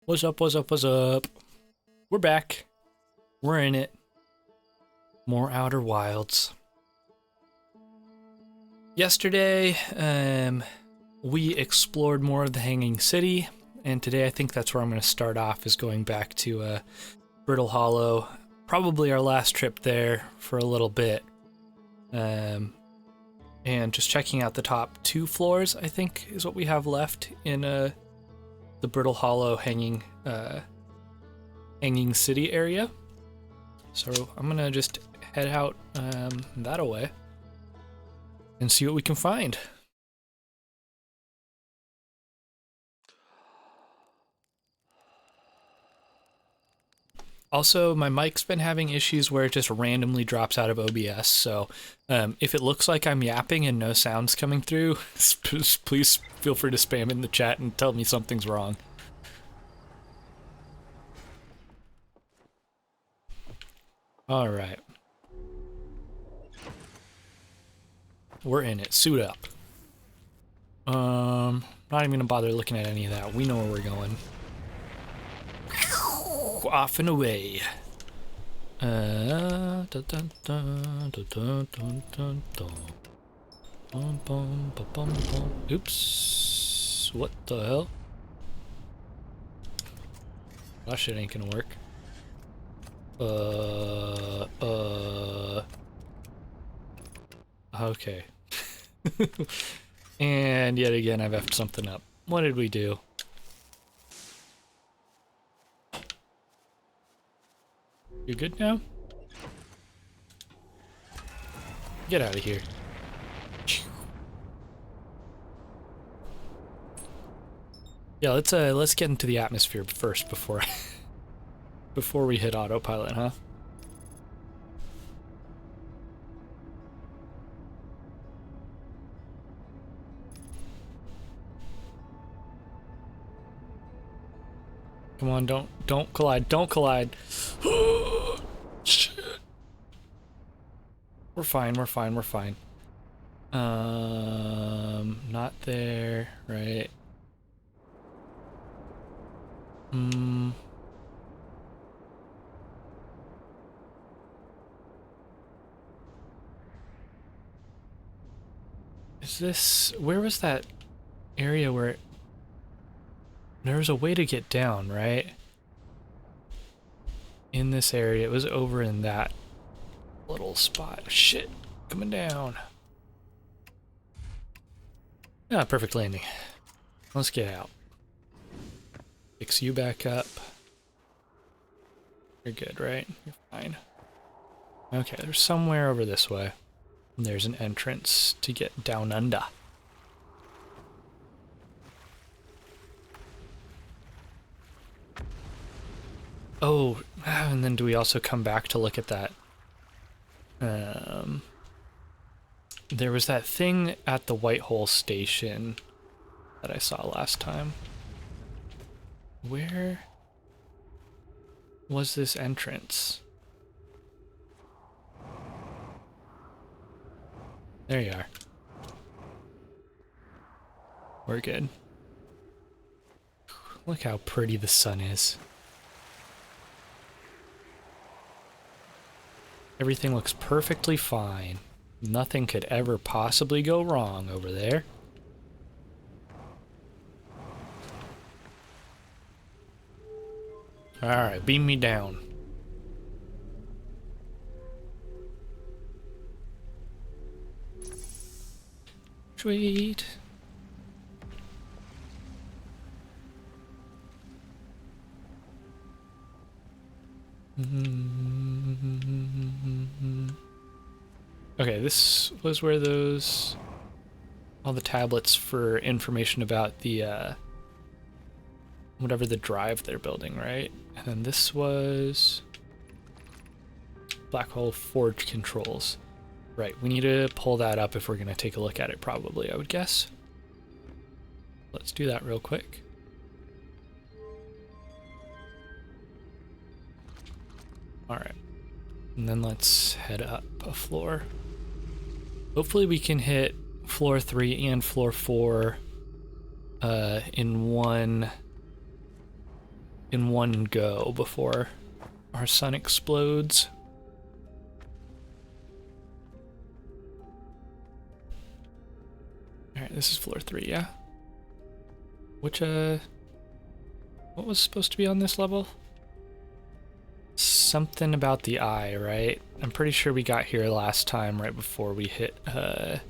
What's up, what's up, what's up? We're back. We're in it. More Outer Wilds. Yesterday, we explored more of the Hanging City, and today I think that's where I'm going to start off, is going back to Brittle Hollow. Probably our last trip there for a little bit. And just checking out the top 2 floors, I think, is what we have left in the Brittle Hollow hanging city area. So I'm gonna just head out that away and see what we can find. Also, my mic's been having issues where it just randomly drops out of OBS, so if it looks like I'm yapping and no sound's coming through, please feel free to spam in the chat and tell me something's wrong. All right. We're in it. Suit up. Not even gonna bother looking at any of that. We know where we're going. Off and away. Oops. What the hell? That shit ain't gonna work. Okay. And yet again, I've effed something up. What did we do? You good now? Get out of here. Yeah, let's get into the atmosphere first before before we hit autopilot, huh? Come on, don't collide, don't collide. Shit. We're fine, we're fine, we're fine. Not there, right? Is this, where was that area where there was a way to get down, right? In this area, it was over in that little spot. Shit, coming down. Ah, perfect landing. Let's get out. Fix you back up. You're good, right? You're fine. Okay, there's somewhere over this way. There's an entrance to get down under. Oh, and then do we also come back to look at that? There was that thing at the White Hole station that I saw last time. Where was this entrance? There you are. We're good. Look how pretty the sun is. Everything looks perfectly fine. Nothing could ever possibly go wrong over there. Alright, beam me down. Sweet. Okay, this was where those, all the tablets for information about the whatever the drive they're building, right? And then this was Black Hole Forge controls. Right, we need to pull that up if we're gonna take a look at it, probably, I would guess. Let's do that real quick. Alright, and then let's head up a floor. Hopefully we can hit floor 3 and floor 4 in one in one go before our sun explodes. Alright, this is floor 3, yeah? Which, what was supposed to be on this level? Something about the eye, right? I'm pretty sure we got here last time right before we hit, right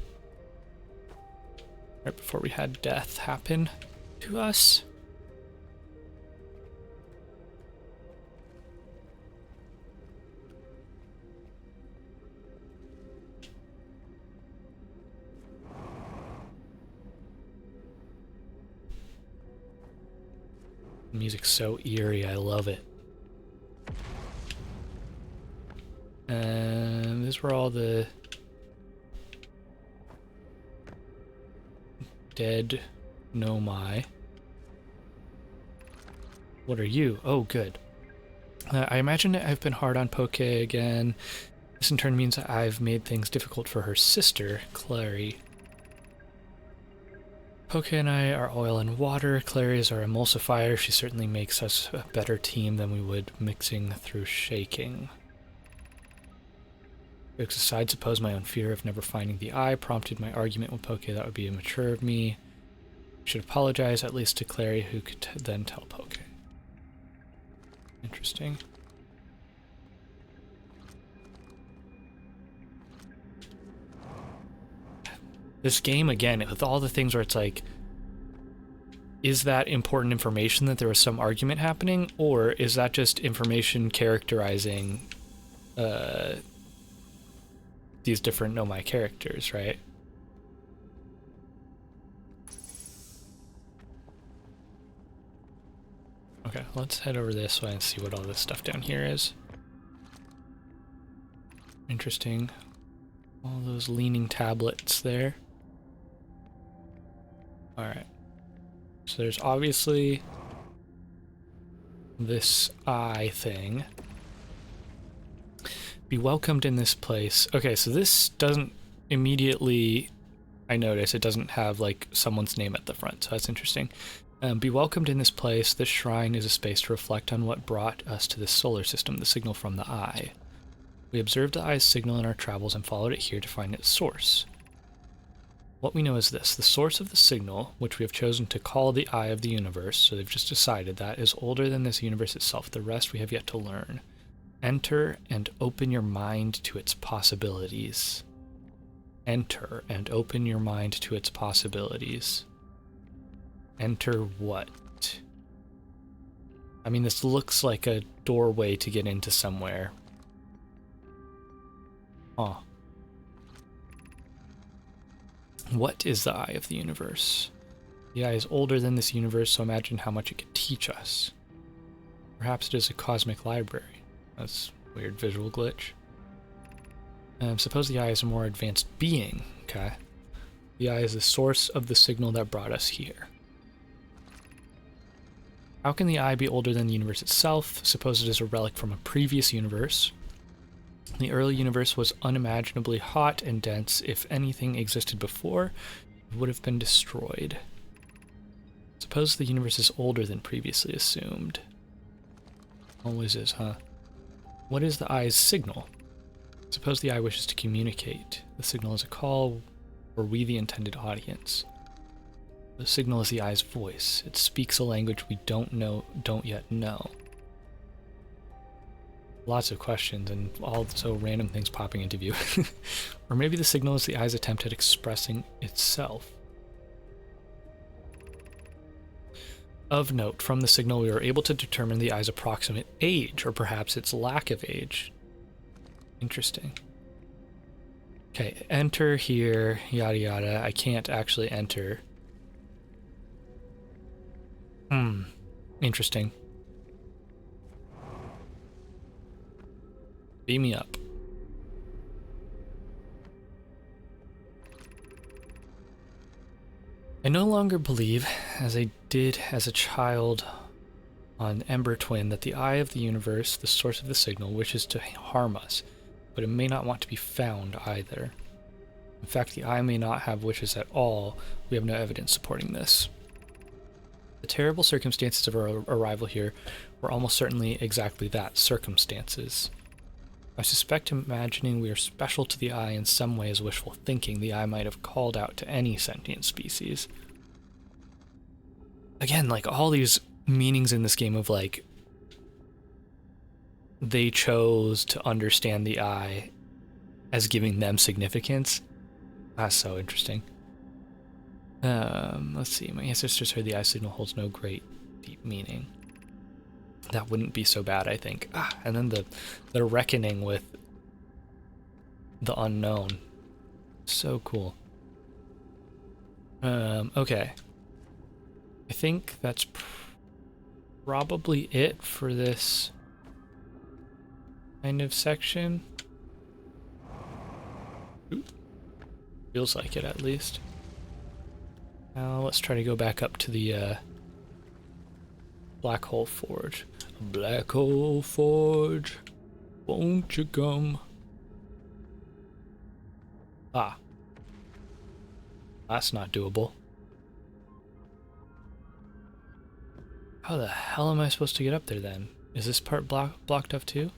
before we had death happen to us. The music's so eerie, I love it. And these were all the dead Nomai. What are you? Oh, good. I imagine I've been hard on Poke again. This in turn means I've made things difficult for her sister, Clary. Poke and I are oil and water. Clary is our emulsifier. She certainly makes us a better team than we would mixing through shaking. Jokes aside, suppose my own fear of never finding the eye prompted my argument with Poke. That would be immature of me. I should apologize, at least to Clary, who could then tell Poke. Interesting. This game, again, with all the things where it's like, is that important information that there was some argument happening, or is that just information characterizing these different Nomai characters, right? Okay, let's head over this way and see what all this stuff down here is. Interesting. All those leaning tablets there. Alright. So there's obviously this eye thing. Be welcomed in this place. Okay, so this doesn't immediately, I notice, it doesn't have like someone's name at the front, so that's interesting. Be welcomed in this place. This shrine is a space to reflect on what brought us to this solar system, the signal from the eye. We observed the eye's signal in our travels and followed it here to find its source. What we know is this: the source of the signal, which we have chosen to call the eye of the universe, so they've just decided that, is older than this universe itself. The rest we have yet to learn. Enter and open your mind to its possibilities. Enter and open your mind to its possibilities. Enter what? I mean, this looks like a doorway to get into somewhere. Huh. What is the eye of the universe? The eye is older than this universe, so imagine how much it could teach us. Perhaps it is a cosmic library. That's a weird visual glitch. Suppose the eye is a more advanced being. Okay. The eye is the source of the signal that brought us here. How can the eye be older than the universe itself? Suppose it is a relic from a previous universe. The early universe was unimaginably hot and dense. If anything existed before, it would have been destroyed. Suppose the universe is older than previously assumed. Always is, huh? What is the eye's signal? Suppose the eye wishes to communicate. The signal is a call. Were we the intended audience? The signal is the eye's voice. It speaks a language we don't yet know. Lots of questions and also random things popping into view. Or maybe the signal is the eye's attempt at expressing itself. Of note, from the signal we were able to determine the eye's approximate age, or perhaps its lack of age. Interesting. Okay, enter here, yada yada. I can't actually enter. Interesting. Beam me up. I no longer believe, as I did as a child on Ember Twin, that the eye of the universe, the source of the signal, wishes to harm us, but it may not want to be found either. In fact, the eye may not have wishes at all. We have no evidence supporting this. The terrible circumstances of our arrival here were almost certainly exactly that, circumstances. I suspect imagining we are special to the eye in some way is wishful thinking. The eye might have called out to any sentient species. Again, like, all these meanings in this game of, like, they chose to understand the eye as giving them significance. That's so interesting. Let's see. My ancestors heard the eye signal holds no great deep meaning. That wouldn't be so bad, I think. And then the reckoning with the unknown. So cool. Okay. I think that's probably it for this kind of section. Ooh. Feels like it, at least. Now let's try to go back up to the Black Hole Forge. Black Hole Forge, won't you come? That's not doable. How the hell am I supposed to get up there then? Is this part blocked up too?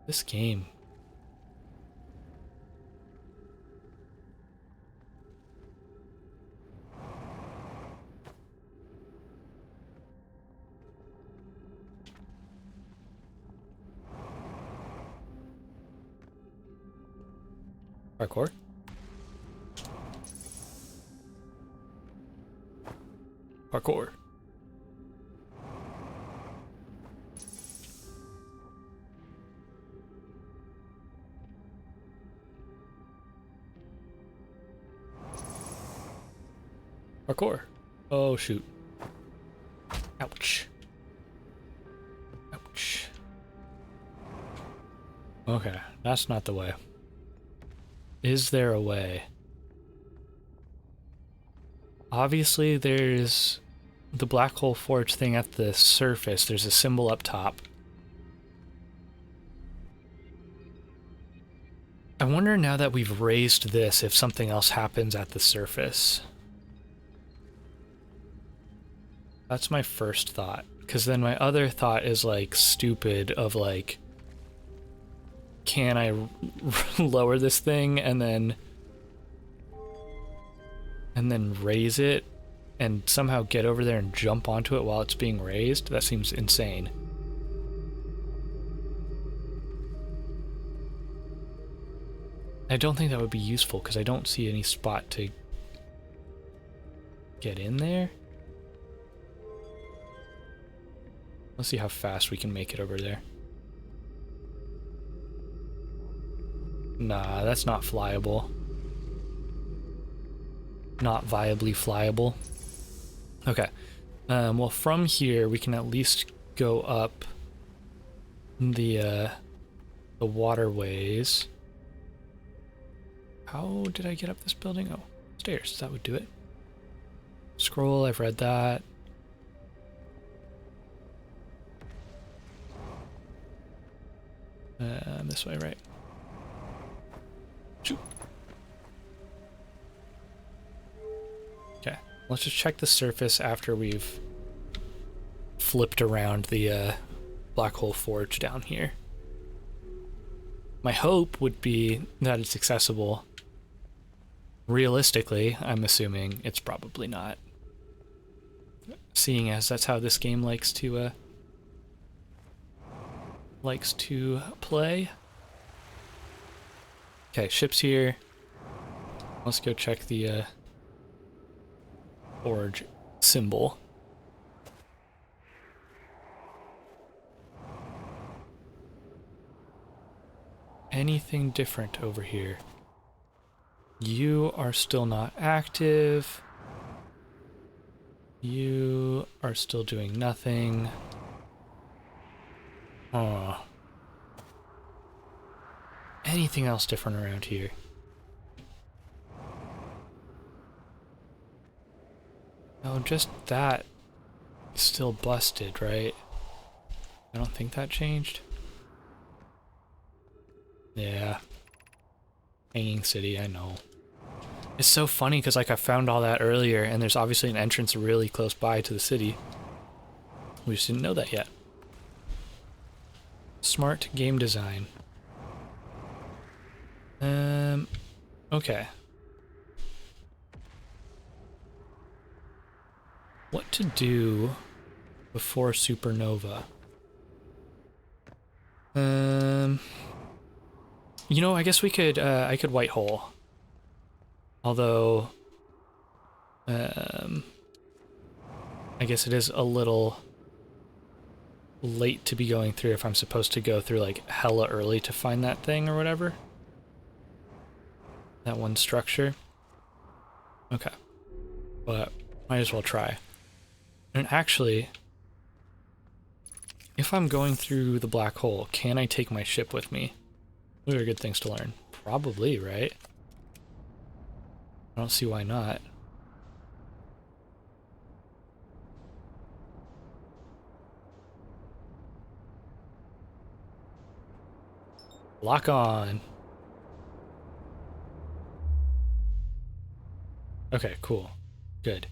This game. Parkour. Parkour. Parkour. Oh, shoot. Ouch. Ouch. Okay, that's not the way. Is there a way? Obviously, there's the Black Hole Forge thing at the surface. There's a symbol up top. I wonder now that we've raised this if something else happens at the surface. That's my first thought. Because then my other thought is, like, stupid of, like, can I lower this thing and then raise it and somehow get over there and jump onto it while it's being raised? That seems insane. I don't think that would be useful because I don't see any spot to get in there. Let's see how fast we can make it over there. Nah, that's not flyable. Not viably flyable. Okay. Well, from here we can at least go up the waterways. How did I get up this building? Oh, stairs. That would do it. Scroll, I've read that. This way, right? Shoot. Okay, let's just check the surface after we've flipped around the Black Hole Forge down here. My hope would be that it's accessible. Realistically, I'm assuming it's probably not. Seeing as that's how this game likes to play. Okay, ship's here. Let's go check the forge symbol. Anything different over here? You are still not active. You are still doing nothing. Oh. Anything else different around here? Oh, just that is still busted, right? I don't think that changed. Yeah. Hanging City, I know. It's so funny because like I found all that earlier, and there's obviously an entrance really close by to the city. We just didn't know that yet. Smart game design. Okay. What to do before supernova? You know, I guess we could, I could white hole. Although, I guess it is a little late to be going through if I'm supposed to go through like hella early to find that thing or whatever. That one structure. Okay. But might as well try. And actually, if I'm going through the black hole, can I take my ship with me? Those are good things to learn. Probably, right? I don't see why not. Lock on. Okay, cool. Good.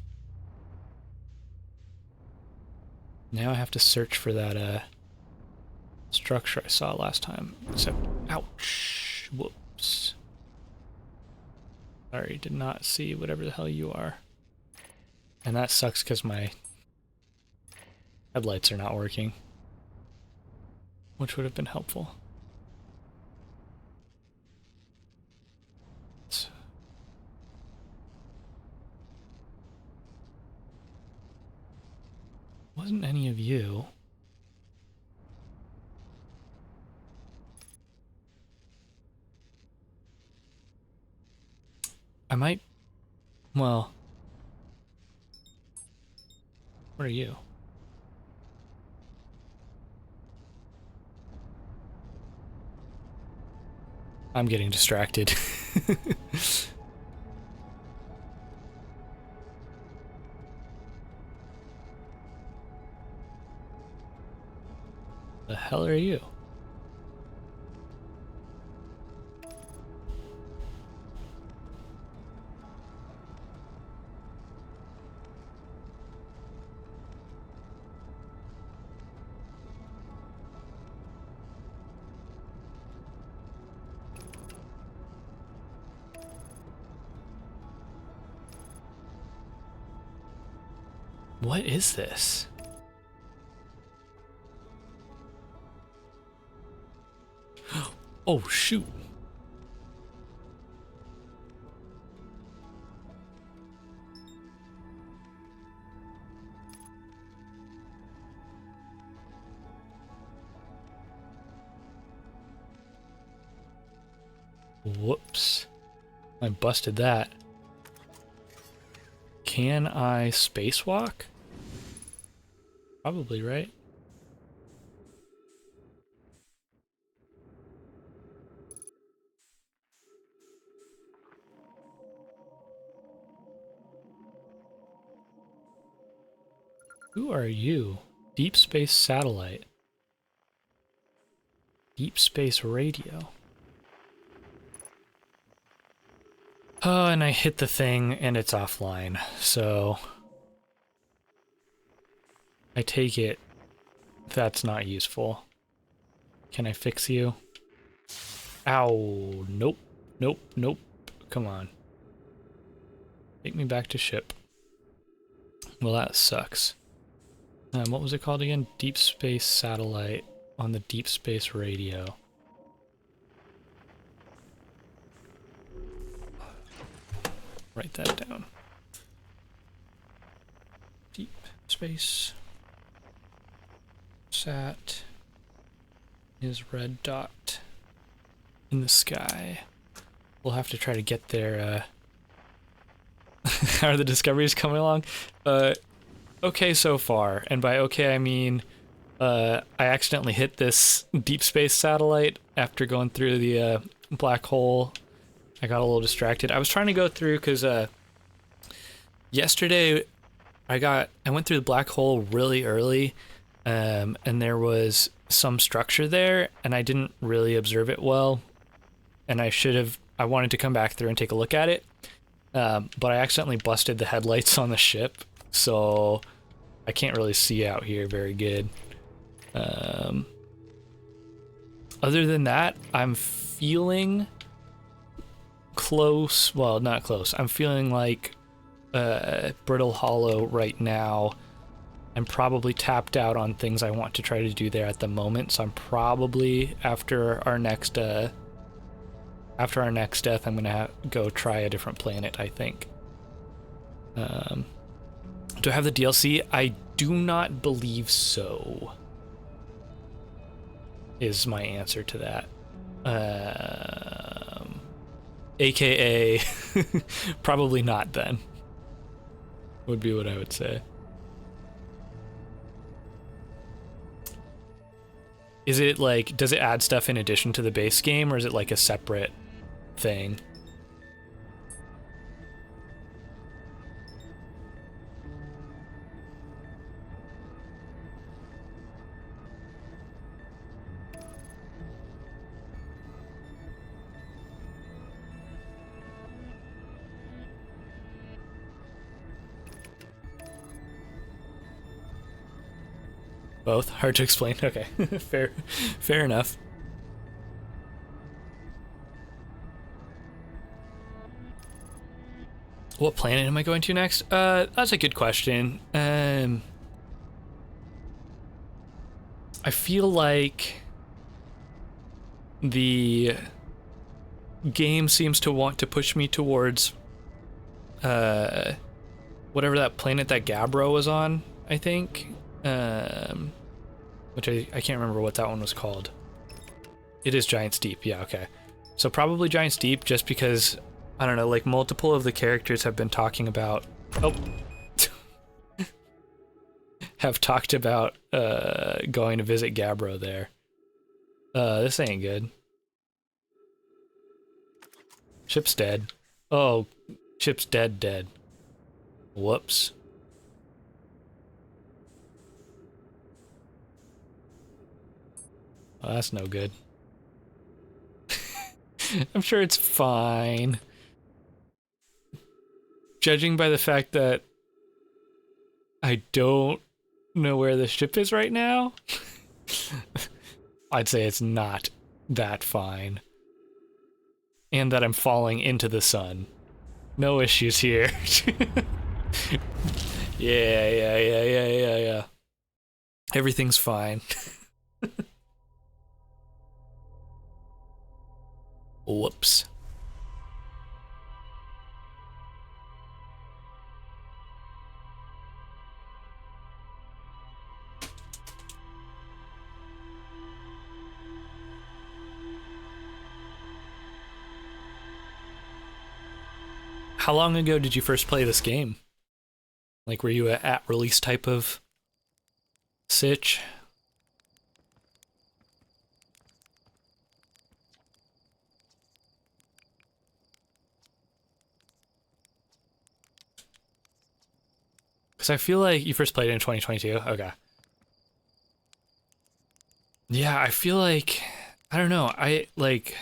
Now I have to search for that, structure I saw last time. So, ouch. Whoops. Sorry, did not see whatever the hell you are. And that sucks because my headlights are not working, which would have been helpful. Wasn't any of you. I might... Well... What are you? I'm getting distracted. The hell are you? What is this? Oh, shoot. Whoops. I busted that. Can I spacewalk? Probably, right? Who are you? Deep space satellite. Deep space radio. Oh, and I hit the thing and it's offline, so I take it that's not useful. Can I fix you? Ow, nope, nope, nope. Come on. Take me back to ship. Well, that sucks. What was it called again? Deep space satellite on the deep space radio. Write that down. Deep space sat is red dot in the sky. We'll have to try to get there. How are the discoveries coming along? Okay so far, and by okay I mean I accidentally hit this deep space satellite after going through the black hole. I got a little distracted. I was trying to go through because yesterday I went through the black hole really early, and there was some structure there, and I didn't really observe it well, and I wanted to come back through and take a look at it. but I accidentally busted the headlights on the ship, so I can't really see out here very good. Other than that, I'm feeling close. Well, not close. I'm feeling like Brittle Hollow right now. I'm probably tapped out on things I want to try to do there at the moment, so I'm probably after our next death, I'm gonna go try a different planet, I think. Do I have the DLC? I do not believe so, is my answer to that. AKA, probably not then, would be what I would say. Is it like, does it add stuff in addition to the base game, or is it like a separate thing? Both? Hard to explain. Okay. Fair enough. What planet am I going to next? That's a good question. I feel like the game seems to want to push me towards whatever that planet that Gabbro was on, I think. Which I can't remember what that one was called. It is Giant's Deep, yeah, okay. So probably Giant's Deep, just because, I don't know, like multiple of the characters have been talking about, have talked about going to visit Gabbro there. This ain't good. Ship's dead. Oh, ship's dead. Whoops. Oh, that's no good. I'm sure it's fine. Judging by the fact that I don't know where the ship is right now, I'd say it's not that fine. And that I'm falling into the sun. No issues here. Yeah. Everything's fine. Whoops. How long ago did you first play this game? Like, were you a at release type of sitch? Because I feel like you first played it in 2022. Okay. Yeah, I feel like, I don't know, I like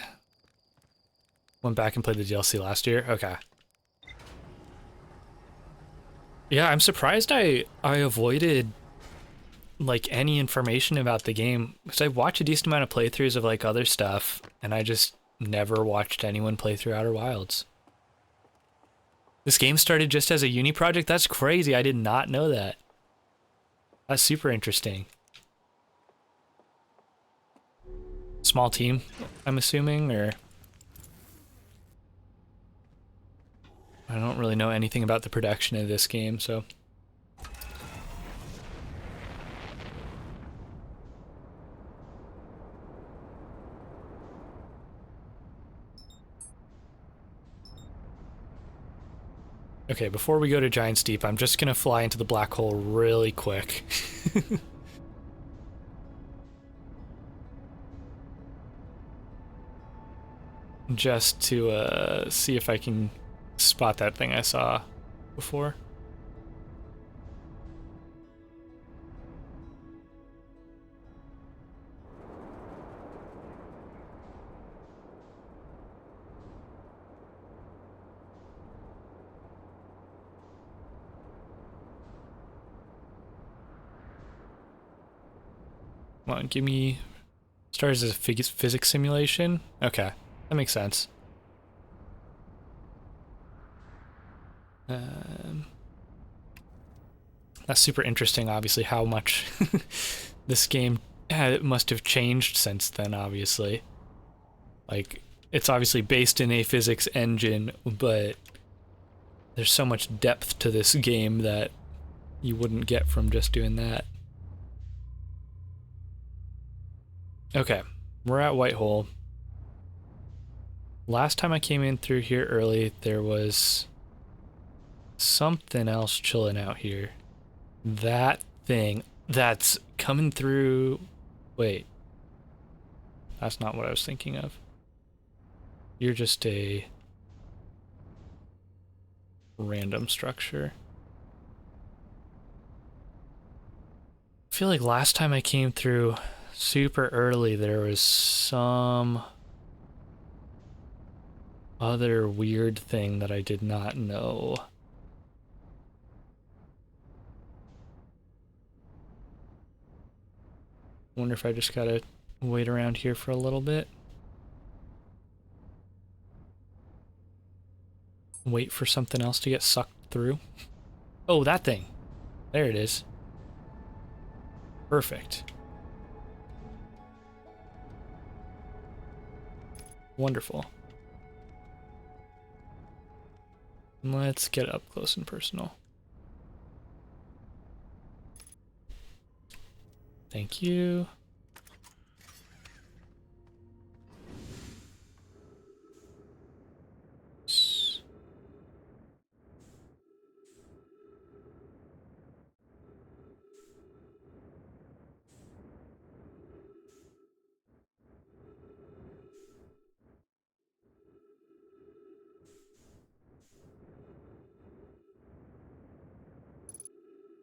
went back and played the DLC last year. Okay. Yeah, I'm surprised I avoided like any information about the game, because I watched a decent amount of playthroughs of like other stuff, and I just never watched anyone play through Outer Wilds. This game started just as a uni project? That's crazy. I did not know that. That's super interesting. Small team, I'm assuming, or... I don't really know anything about the production of this game, so... Okay, before we go to Giant's Deep, I'm just gonna fly into the black hole really quick. Just to see if I can spot that thing I saw before. Come on, give me... Stars as a physics simulation? Okay, that makes sense. That's super interesting, obviously, how much this game must have changed since then, obviously. Like, it's obviously based in a physics engine, but there's so much depth to this game that you wouldn't get from just doing that. Okay, we're at Whitehole. Last time I came in through here early, there was something else chilling out here. That thing that's coming through... Wait. That's not what I was thinking of. You're just a random structure. I feel like last time I came through super early, there was some other weird thing that I did not know. Wonder if I just gotta wait around here for a little bit. Wait for something else to get sucked through. Oh, that thing. There it is. Perfect. Wonderful. Let's get up close and personal. Thank you.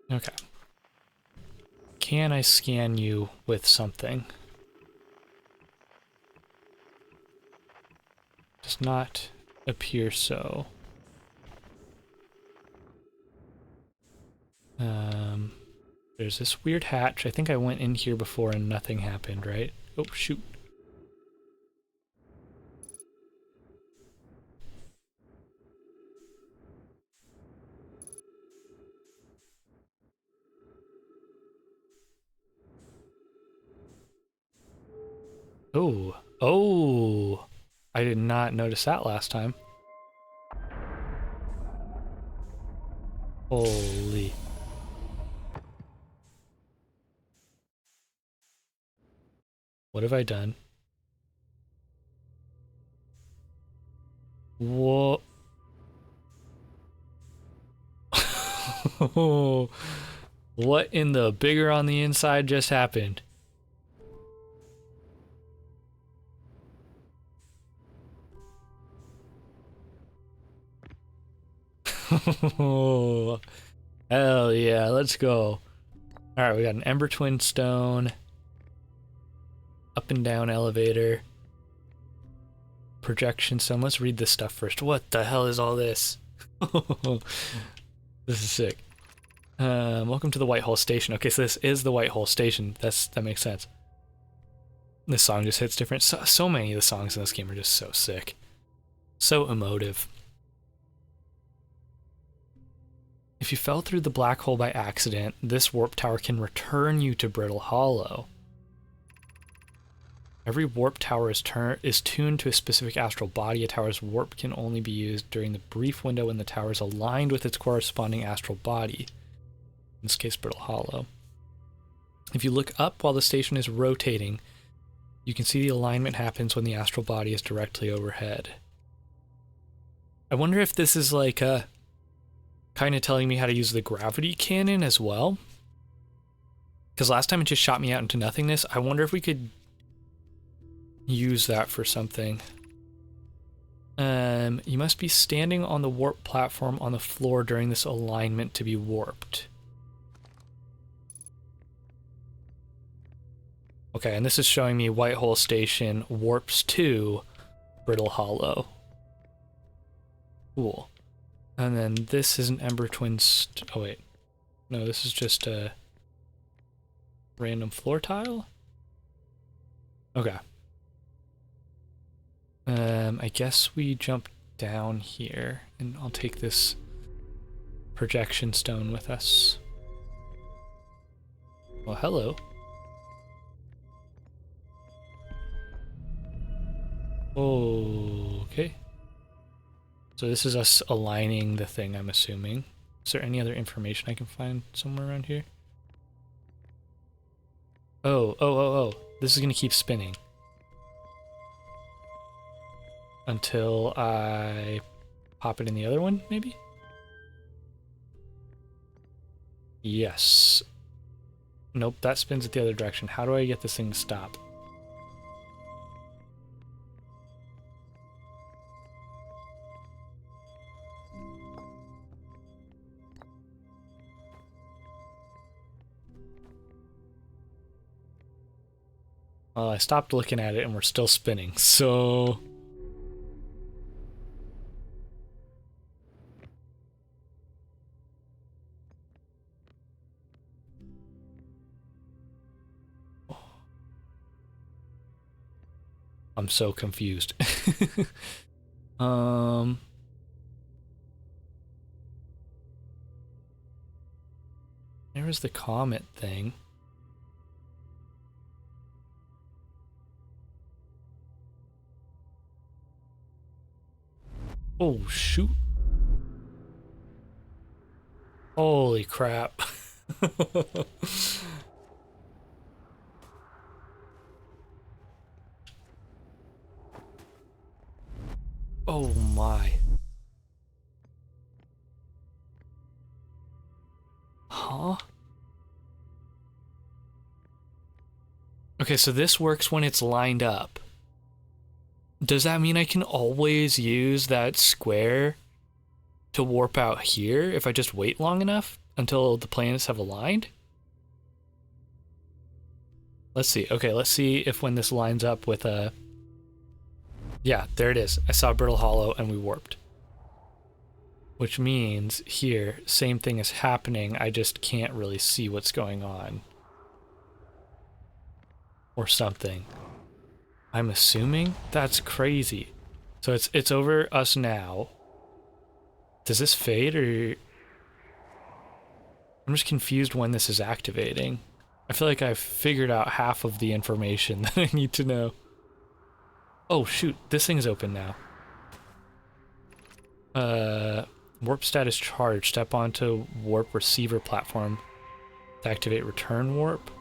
Okay. Can I scan you with something? Does not appear so. There's this weird hatch. I think I went in here before and nothing happened, right? Oh, shoot. Oh. Oh! I did not notice that last time. Holy. What have I done? Whoa. What in the bigger on the inside just happened? Hell yeah, let's go. Alright, we got an Ember Twin Stone. Up and down elevator. Projection stone. Let's read this stuff first. What the hell is all this? This is sick. Welcome to the Whitehall Station. Okay, so this is the Whitehall Station. That makes sense. This song just hits different. So many of the songs in this game are just so sick. So emotive. If you fell through the black hole by accident, this warp tower can return you to Brittle Hollow. Every warp tower is tuned to a specific astral body. A tower's warp can only be used during the brief window when the tower is aligned with its corresponding astral body. In this case, Brittle Hollow. If you look up while the station is rotating, you can see the alignment happens when the astral body is directly overhead. I wonder if this is like kind of telling me how to use the gravity cannon as well. Because last time it just shot me out into nothingness. I wonder if we could use that for something. You must be standing on the warp platform on the floor during this alignment to be warped. Okay, and this is showing me Whitehall Station warps to Brittle Hollow. Cool. And then this is an Ember Twin oh wait. No, this is just a random floor tile? Okay. I guess we jump down here, and I'll take this projection stone with us. Well, hello. Okay. So this is us aligning the thing, I'm assuming. Is there any other information I can find somewhere around here? Oh. This is gonna keep spinning. Until I pop it in the other one, maybe? Yes. Nope, that spins it the other direction. How do I get this thing to stop? Well, I stopped looking at it and we're still spinning, so... I'm so confused. There was the comet thing. Oh, shoot. Holy crap. Oh my. Huh? Okay, so this works when it's lined up. Does that mean I can always use that square to warp out here if I just wait long enough until the planets have aligned? Let's see. Okay, let's see if when this lines up with a... Yeah, there it is. I saw Brittle Hollow and we warped. Which means here, same thing is happening, I just can't really see what's going on. Or something. I'm assuming? That's crazy. So it's over us now. Does this fade or... I'm just confused when this is activating. I feel like I've figured out half of the information that I need to know. Oh shoot, this thing's open now. Warp status charged. Step onto warp receiver platform to activate return warp.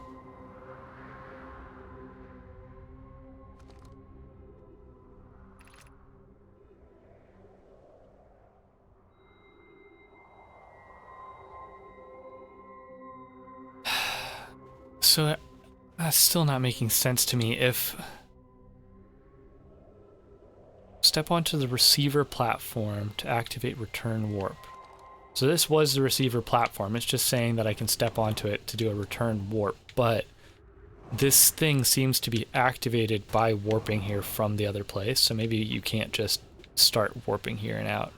So that's still not making sense to me. If step onto the receiver platform to activate return warp. So this was the receiver platform. It's just saying that I can step onto it to do a return warp, but this thing seems to be activated by warping here from the other place. So maybe you can't just start warping here and out.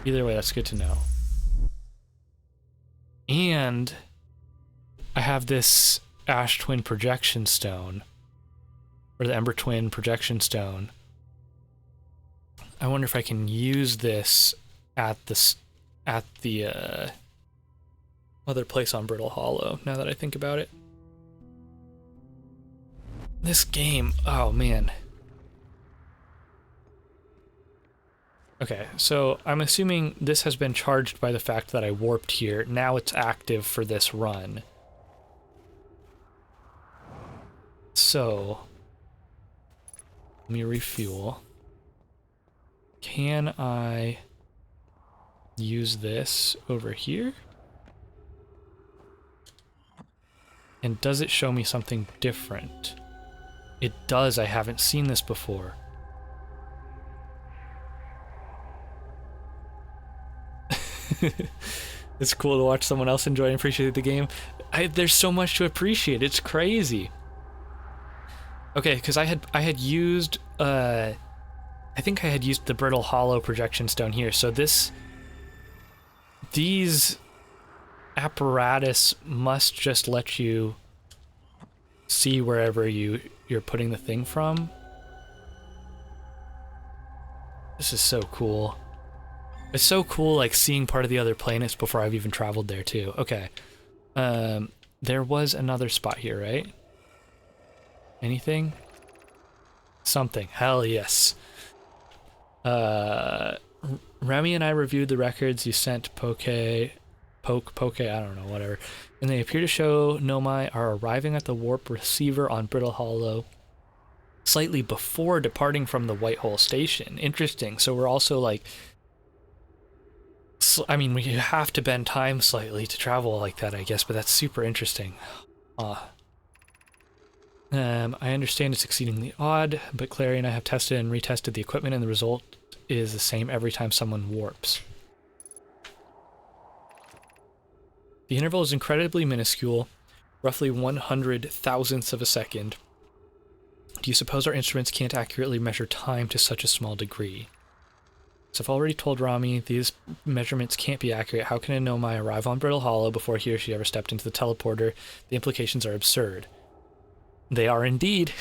Either way, that's good to know. And I have this Ash Twin projection stone, or the Ember Twin projection stone. I wonder if I can use this at the other place on Brittle Hollow, now that I think about it. This game, oh man. Okay, so I'm assuming this has been charged by the fact that I warped here. Now it's active for this run. So, let me refuel. Can I use this over here? And does it show me something different? It does. I haven't seen this before. It's cool to watch someone else enjoy and appreciate the game. There's so much to appreciate. It's crazy. Okay, because I had used I think I had used the Brittle Hollow projection stone here. So these apparatus must just let you see wherever you're putting the thing from. This is so cool. It's so cool, like, seeing part of the other planets before I've even traveled there, too. Okay. There was another spot here, right? Anything? Something. Hell yes. Remy and I reviewed the records you sent Poke, I don't know, whatever. And they appear to show Nomai are arriving at the warp receiver on Brittle Hollow slightly before departing from the White Hole Station. Interesting. So we're also, like... I mean, we have to bend time slightly to travel like that, I guess, but that's super interesting. I understand it's exceedingly odd, but Clary and I have tested and retested the equipment, and the result is the same every time someone warps. The interval is incredibly minuscule, roughly 100 thousandths of a second. Do you suppose our instruments can't accurately measure time to such a small degree? So I've already told Rami these measurements can't be accurate. How can a Nomai arrive on Brittle Hollow before he or she ever stepped into the teleporter? The implications are absurd. They are indeed.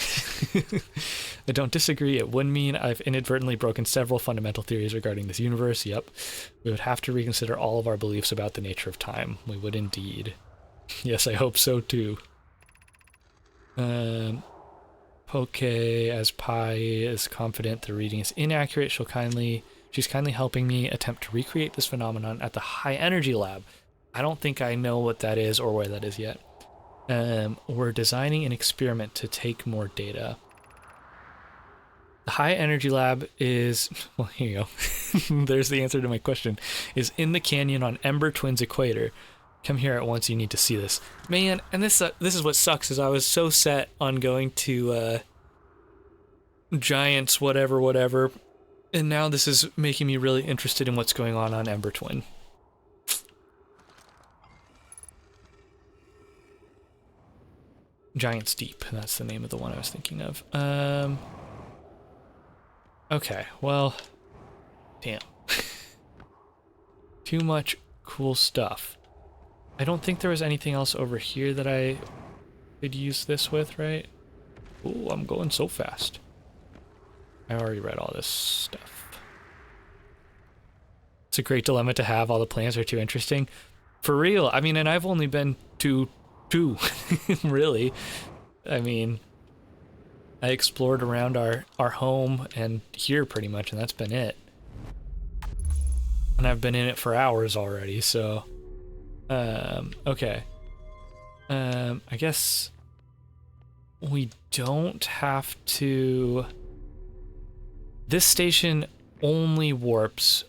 I don't disagree. It would mean I've inadvertently broken several fundamental theories regarding this universe. Yep. We would have to reconsider all of our beliefs about the nature of time. We would indeed. Yes, I hope so too. Poke, as Pi is confident the reading is inaccurate, she's kindly helping me attempt to recreate this phenomenon at the High Energy Lab. I don't think I know what that is or where that is yet. We're designing an experiment to take more data. The High Energy Lab is... Well, here you go. There's the answer to my question. Is in the canyon on Ember Twin's equator. Come here at once, you need to see this. Man, and this is what sucks, is I was so set on going to, Giants, whatever, and now this is making me really interested in what's going on Ember Twin. Giants Deep, that's the name of the one I was thinking of. Okay, well, damn. Too much cool stuff. I don't think there was anything else over here that I could use this with, right? Ooh, I'm going so fast. I already read all this stuff. It's a great dilemma to have. All the plans are too interesting. For real. I mean, and I've only been to two, really. I mean, I explored around our home and here pretty much, and that's been it. And I've been in it for hours already, so... okay. I guess we don't have to... This station only warps...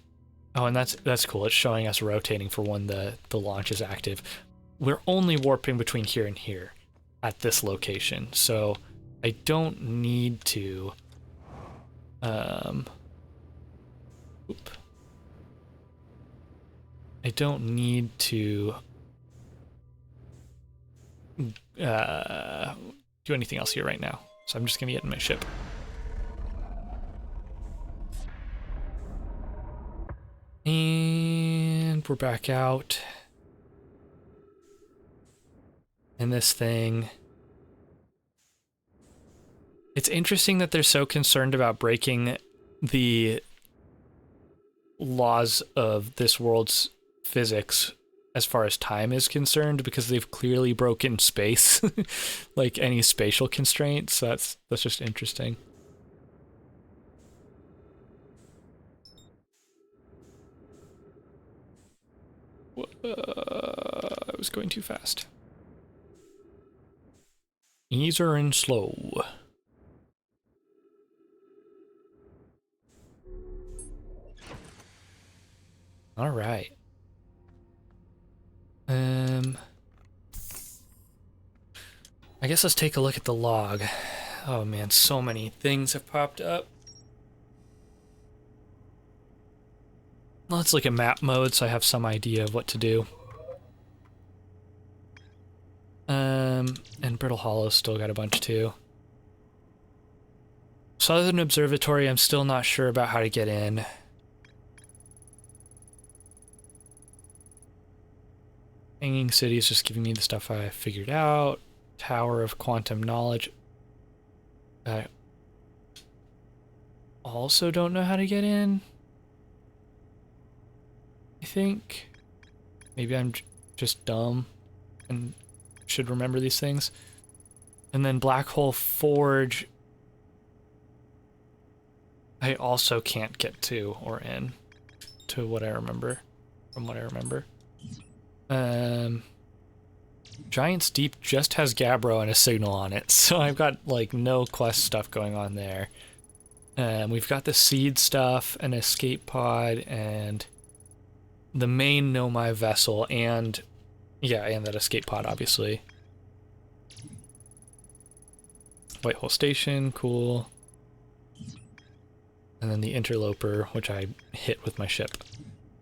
Oh, and that's cool. It's showing us rotating for when the launch is active. We're only warping between here and here at this location, so I don't need to... Oop. I don't need to do anything else here right now. So I'm just gonna get in my ship. And we're back out. And this thing... It's interesting that they're so concerned about breaking the laws of this world's physics as far as time is concerned, because they've clearly broken space, like any spatial constraints. So that's just interesting. I was going too fast. Easier and slow. All right. I guess let's take a look at the log. Oh man, so many things have popped up. Let's look at map mode so I have some idea of what to do. And Brittle Hollow still got a bunch too. Southern Observatory, I'm still not sure about how to get in. Hanging City is just giving me the stuff I figured out. Tower of Quantum Knowledge. I also don't know how to get in. I think. Maybe I'm just dumb and should remember these things. And then Black Hole Forge, I also can't get to or in, to what I remember, from what I remember. Giant's Deep just has Gabbro and a signal on it, so I've got like no quest stuff going on there. We've got the seed stuff, an escape pod, and the main Nomai vessel, and yeah, and that escape pod, obviously. Whitehole Station, cool. And then the interloper, which I hit with my ship.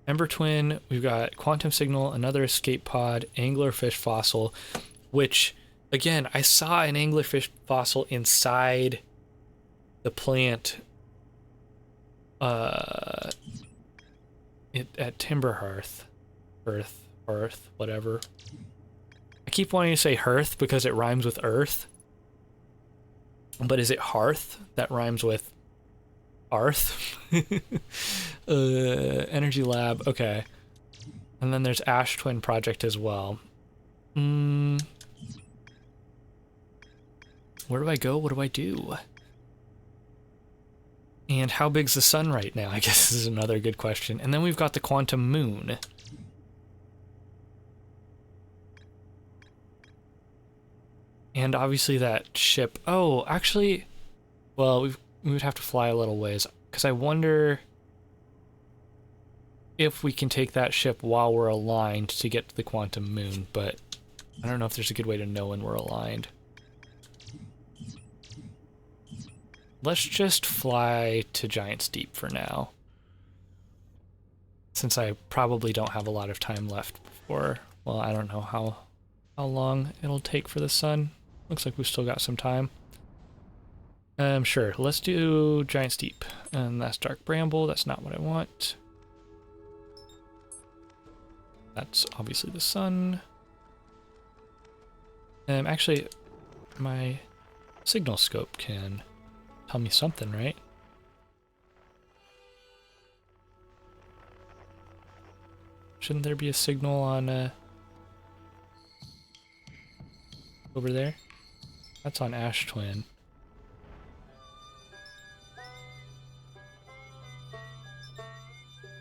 Ember Twin, we've got Quantum Signal, another escape pod, Anglerfish Fossil, which, again, I saw an Anglerfish Fossil inside the plant at Timber Hearth. Hearth, whatever. I keep wanting to say Hearth because it rhymes with Earth. But is it Hearth that rhymes with Arth? Energy Lab, okay. And then there's Ash Twin Project as well. Where do I go? What do I do? And how big's the sun right now? I guess this is another good question. And then we've got the Quantum Moon. And obviously that ship. Oh, actually, well, we would have to fly a little ways, because I wonder if we can take that ship while we're aligned to get to the Quantum Moon, but I don't know if there's a good way to know when we're aligned. Let's just fly to Giant's Deep for now, since I probably don't have a lot of time left before, well, I don't know how long it'll take for the sun. Looks like we've still got some time. Sure, let's do Giant's Deep. And that's Dark Bramble, that's not what I want. That's obviously the sun. Actually, my signal scope can tell me something, right? Shouldn't there be a signal on, over there? That's on Ash Twin.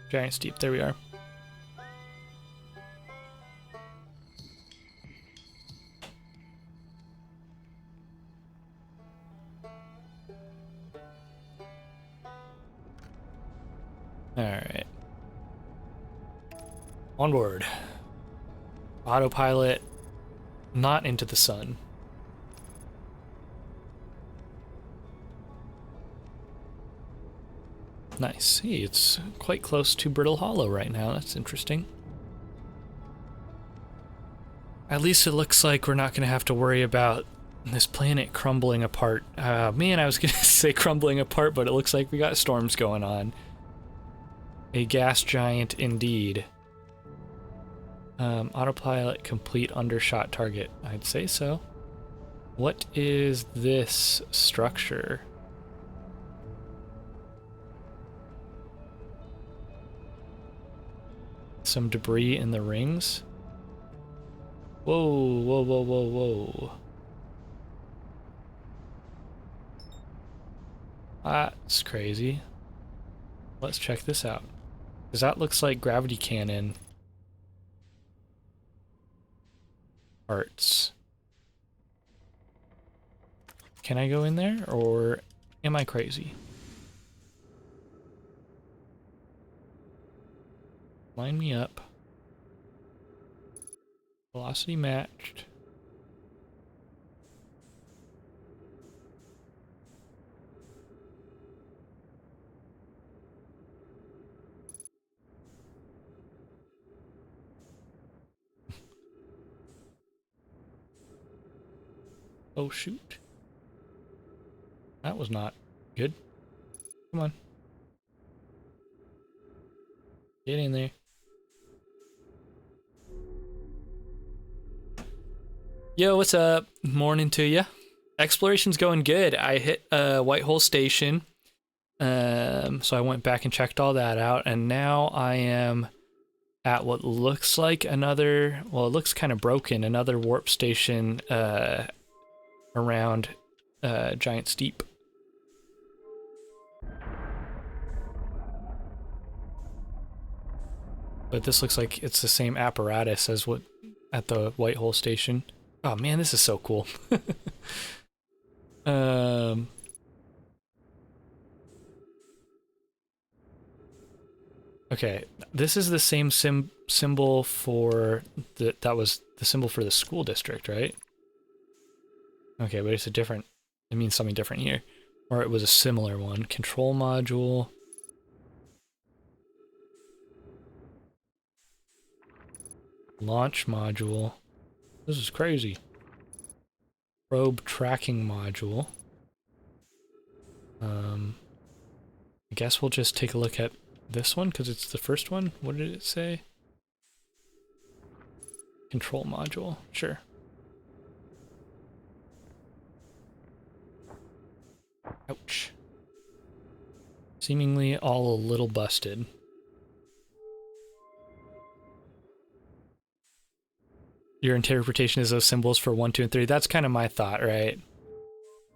Giant's Deep, there we are. Alright. Onboard. Autopilot, not into the sun. Nice. Hey, it's quite close to Brittle Hollow right now. That's interesting. At least it looks like we're not going to have to worry about this planet crumbling apart. Man, I was going to say crumbling apart, but it looks like we got storms going on. A gas giant indeed. Autopilot complete undershot target. I'd say so. What is this structure? Some debris in the rings? Whoa, whoa, whoa, whoa, whoa. That's crazy. Let's check this out. Because that looks like gravity cannon parts. Can I go in there, or am I crazy? Line me up. Velocity matched. Oh shoot. That was not good. Come on. Get in there. Yo, what's up? Morning to you. Exploration's going good. I hit White Hole Station, so I went back and checked all that out, and now I am at what looks like another, well, it looks kind of broken, another warp station around Giant Steep. But this looks like it's the same apparatus as what at the White Hole Station. Oh man, this is so cool. Okay, this is the same symbol for that was the symbol for the school district, right? Okay, but it's a different, it means something different here. Or it was a similar one. Control module. Launch module. This is crazy. Probe tracking module. I guess we'll just take a look at this one because it's the first one. What did it say? Control module. Sure. Ouch. Seemingly all a little busted. Your interpretation is those symbols for 1, 2, and 3. That's kind of my thought, right?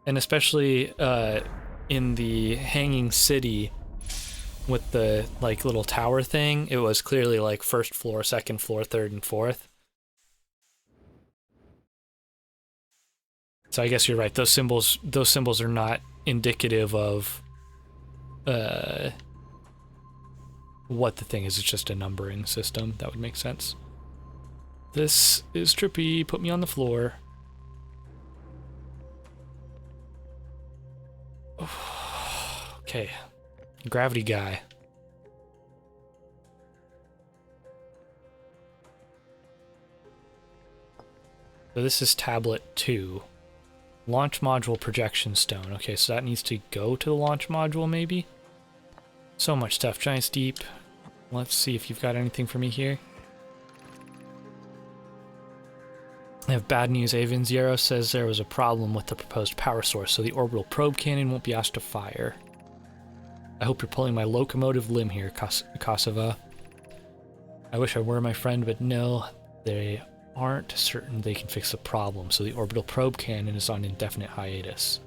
And especially in the hanging city with the like little tower thing, it was clearly like first floor, second floor, third, and fourth. So I guess you're right. Those symbols are not indicative of what the thing is. It's just a numbering system. That would make sense. This is trippy. Put me on the floor. Okay. Gravity guy. So this is tablet 2. Launch module projection stone. Okay, so that needs to go to the launch module, maybe? So much stuff. Giant Steep. Let's see if you've got anything for me here. I have bad news. Avon Zero says there was a problem with the proposed power source, so the orbital probe cannon won't be asked to fire. I hope you're pulling my locomotive limb here, Kosovo. I wish I were my friend, but no, they aren't certain they can fix the problem, so the orbital probe cannon is on indefinite hiatus.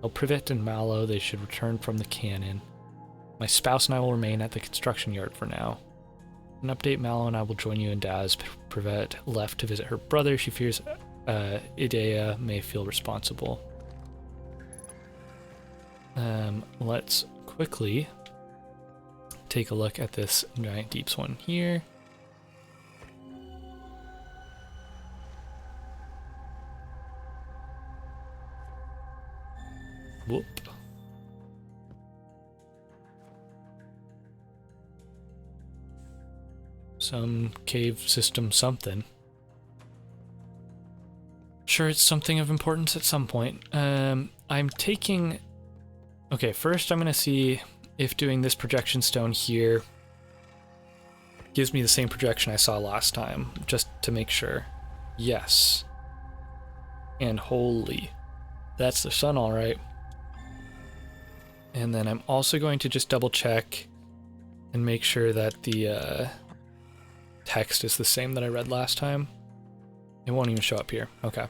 Tell Privet and Mallow they should return from the cannon. My spouse and I will remain at the construction yard for now. An update, Mallow and I will join you and Daz. Privet left to visit her brother. She fears Idea may feel responsible. Let's quickly take a look at this Giant Deeps one here. Whoop. Some cave system something. Sure, it's something of importance at some point. I'm taking... Okay, first I'm going to see if doing this projection stone here gives me the same projection I saw last time, just to make sure. Yes. And holy, that's the sun, all right. And then I'm also going to just double check and make sure that the text is the same that I read last time. It won't even show up here. Okay.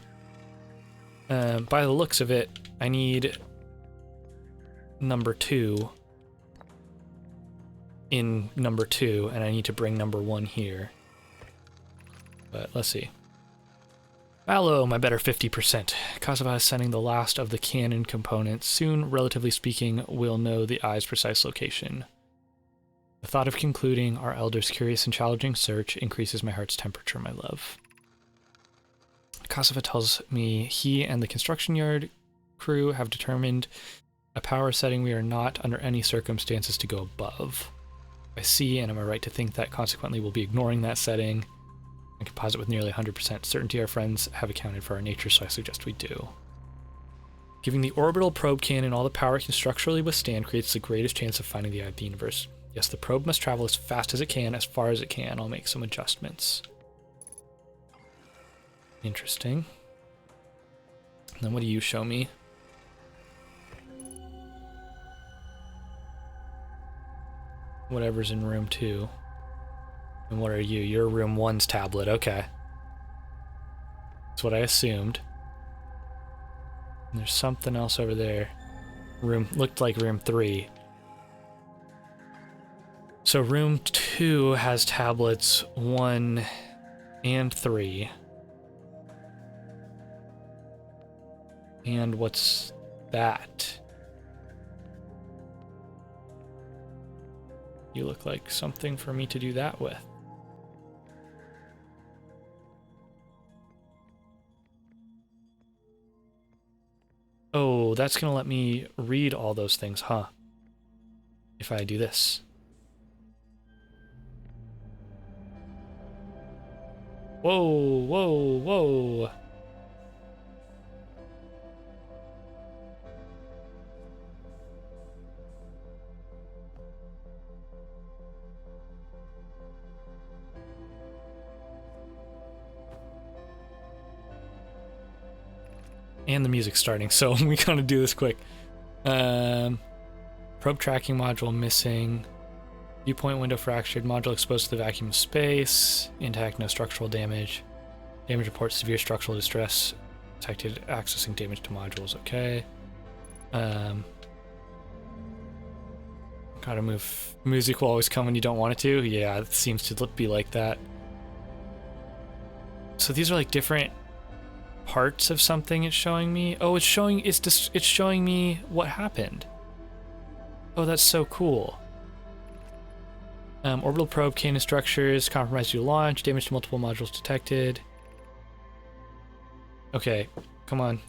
By the looks of it, I need number 2 in number 2, and I need to bring number 1 here. But let's see. Mallow, my better 50%. Kosovo is sending the last of the cannon components. Soon, relatively speaking, we'll know the eye's precise location. The thought of concluding our elder's curious and challenging search increases my heart's temperature, my love. Kosovo tells me he and the construction yard crew have determined a power setting we are not under any circumstances to go above. I see, and am I right to think that consequently we'll be ignoring that setting? I can posit with nearly 100% certainty our friends have accounted for our nature, so I suggest we do. Giving the orbital probe cannon all the power it can structurally withstand creates the greatest chance of finding the eye of the universe. Yes, the probe must travel as fast as it can, as far as it can. I'll make some adjustments. Interesting. Then what do you show me? Whatever's in room 2. And what are you? You're room 1's tablet. Okay. That's what I assumed. And there's something else over there. Looked like room 3. So room 2 has tablets 1 and 3. And what's that? You look like something for me to do that with. Oh, that's gonna let me read all those things, huh? If I do this. Whoa, whoa, whoa. And the music's starting, so we gotta do this quick. Probe tracking module missing. Viewpoint window fractured. Module exposed to the vacuum of space. Intact, no structural damage. Damage report, severe structural distress. Detected accessing damage to modules. Okay. Gotta move. Music will always come when you don't want it to. Yeah, it seems to be like that. So these are like different parts of something it's showing me. Oh, it's showing me what happened. Oh, that's so cool. Orbital probe cannon structures compromised due to launch. Damage to multiple modules detected. Okay, come on.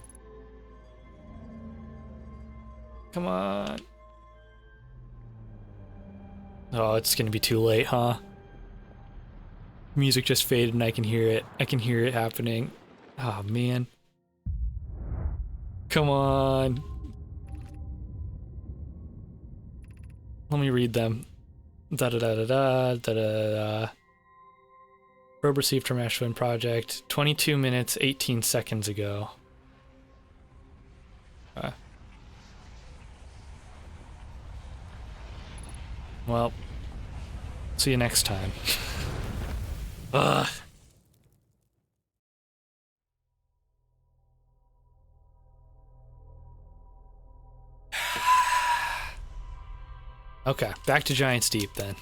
Come on. Oh, it's gonna be too late, huh? Music just faded and I can hear it. I can hear it happening. Oh, man. Come on. Let me read them. Da-da-da-da-da, da-da-da-da. Probe received from Ashwin Project 22 minutes, 18 seconds ago. Well, see you next time. Ugh. Okay, back to Giant's Deep then.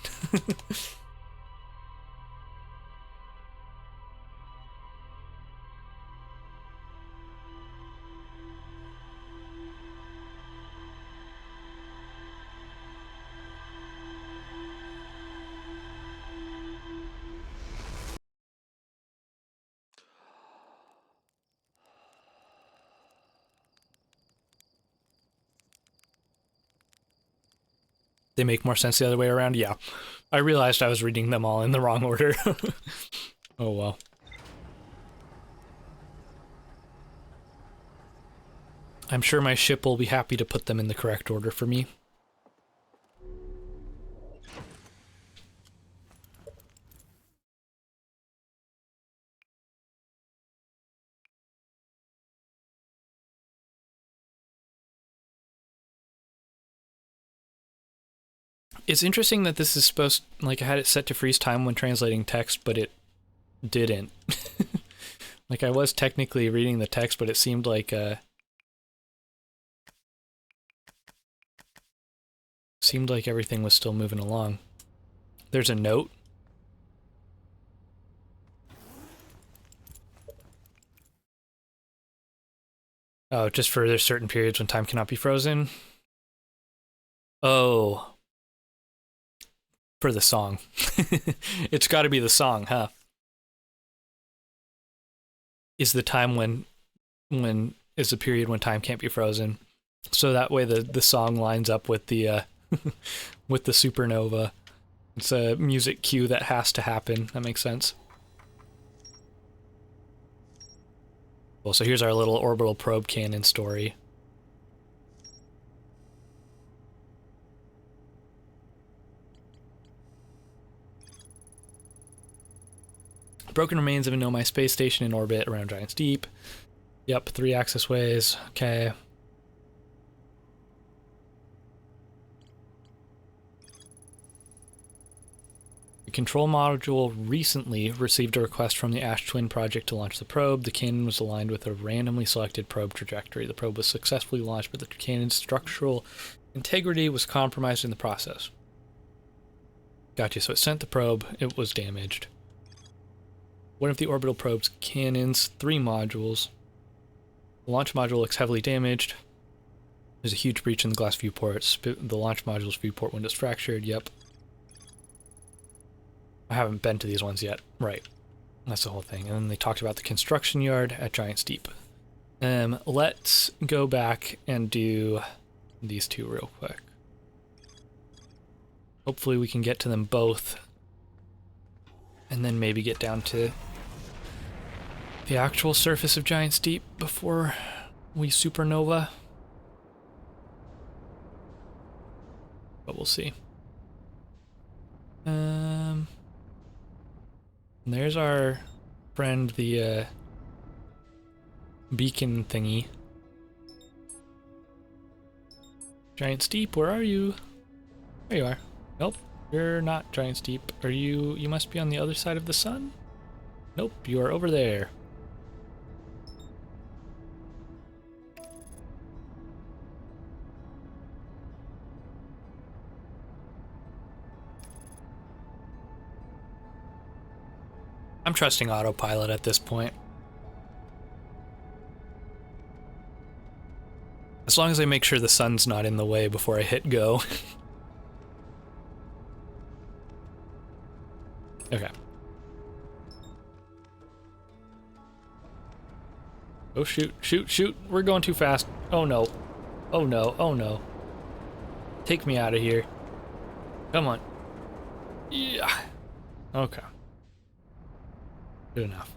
They make more sense the other way around? Yeah. I realized I was reading them all in the wrong order. Oh well. I'm sure my ship will be happy to put them in the correct order for me. It's interesting that this is supposed, like I had it set to freeze time when translating text, but it didn't. Like I was technically reading the text, but it seemed like everything was still moving along. There's a note. Oh, just for there's certain periods when time cannot be frozen. Oh. For the song. It's got to be the song, huh? Is the time when is the period when time can't be frozen. So that way the song lines up with the with the supernova. It's a music cue that has to happen. That makes sense. Well, so here's our little orbital probe cannon story. Broken remains of a Nomai space station in orbit around Giant's Deep. Yep, 3 access ways. Okay. The control module recently received a request from the Ash Twin project to launch the probe. The cannon was aligned with a randomly selected probe trajectory. The probe was successfully launched, but the cannon's structural integrity was compromised in the process. Gotcha, so it sent the probe. It was damaged. One of the orbital probe's cannons, 3 modules. The launch module looks heavily damaged. There's a huge breach in the glass viewport. The launch module's viewport window's fractured. Yep. I haven't been to these ones yet. Right. That's the whole thing. And then they talked about the construction yard at Giant's Deep. Let's go back and do these 2 real quick. Hopefully we can get to them both. And then maybe get down to the actual surface of Giant's Deep before we supernova. But we'll see. There's our friend, the beacon thingy. Giant's Deep, where are you? There you are. Nope, you're not Giant's Deep. Are you? You must be on the other side of the sun? Nope, you are over there. I'm trusting autopilot at this point. As long as I make sure the sun's not in the way before I hit go. Okay. Oh shoot, shoot, shoot. We're going too fast. Oh no. Oh no, oh no. Take me out of here. Come on. Yeah. Okay. Good enough.